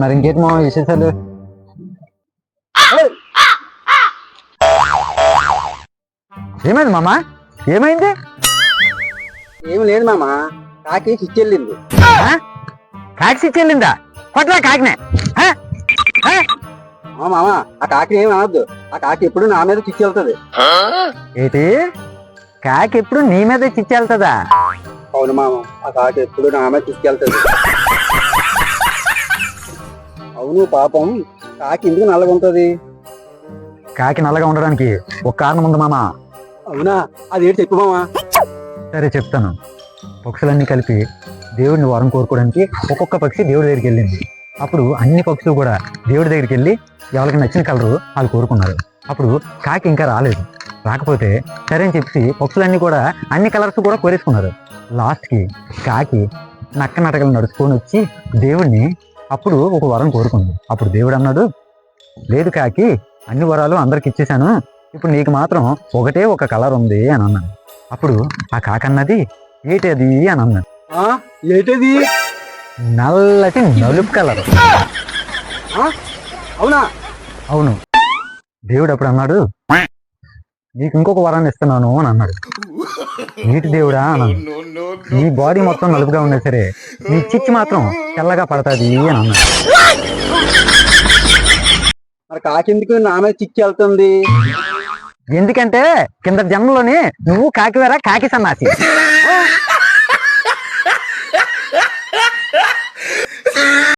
మరి ఇంకేంటి మా విశేషాలు? ఏమైంది మామ? ఏమైంది? ఏమి లేదు మామ, కాకి చిచ్చెళ్ళింది. కాకి సిచ్చెళ్ళిందా? కొట్లా కాకినే. మామ ఆ కాకి ఏమి అనొద్దు, ఆ కాకి ఎప్పుడు నా మీద చిచ్చెళ్తుంది. ఏంటి? కాకి ఎప్పుడు నీ మీద చిచ్చెళ్తుందా? అవును మామ, ఆ కాకి ఎప్పుడు నా మీద చిచ్చెళ్తుంది. అవును పాపం, కాకి ఎందుకు నల్లగుంటది? కాకి నల్లగా ఉండడానికి ఒక కారణం ఉంది మామ. అవునా, అదేంటి చెప్పు మామ. సరే చెప్తాను. పక్షులన్నీ కలిపి దేవుడిని వరం కోరుకోవడానికి ఒక్కొక్క పక్షి దేవుడి దగ్గరికి వెళ్ళింది. అప్పుడు అన్ని పక్షులు కూడా దేవుడి దగ్గరికి వెళ్ళి ఎవరికి నచ్చిన కలరు వాళ్ళు కోరుకున్నారు. అప్పుడు కాకి ఇంకా రాలేదు. రాకపోతే సరే అని చెప్పి పక్షులన్నీ కూడా అన్ని కలర్స్ కూడా కోరేసుకున్నారు. లాస్ట్కి కాకి నక్క నటకలు నడుచుకొని వచ్చి దేవుడిని అప్పుడు ఒక వరం కోరుకుంది. అప్పుడు దేవుడు అన్నాడు, లేదు కాకి, అన్ని వరాలు అందరికి ఇచ్చేసాను, ఇప్పుడు నీకు మాత్రం ఒకటే ఒక కలర్ ఉంది అని అన్నాడు. అప్పుడు ఆ కాకి అన్నది, ఏటది అని అన్నాడు. ఏంటది? నల్లటి నలుపు కలర్. అవునా? అవును. దేవుడు అప్పుడు అన్నాడు, నీకు ఇంకొక వరాన్ని ఇస్తున్నాను అని అన్నాడు. నీటి దేవుడా అన్నాడు. నీ బాడీ మొత్తం నలుపుగా ఉన్నా సరే నీ చిచ్చి మాత్రం తెల్లగా పడతాది అని అన్నాడు. మరి కాకి ఎందుకు నా మీద చిచ్చి వెళ్తుంది? ఎందుకంటే కింద జన్మలోని నువ్వు కాకివేరా కాకి సన్నాసి.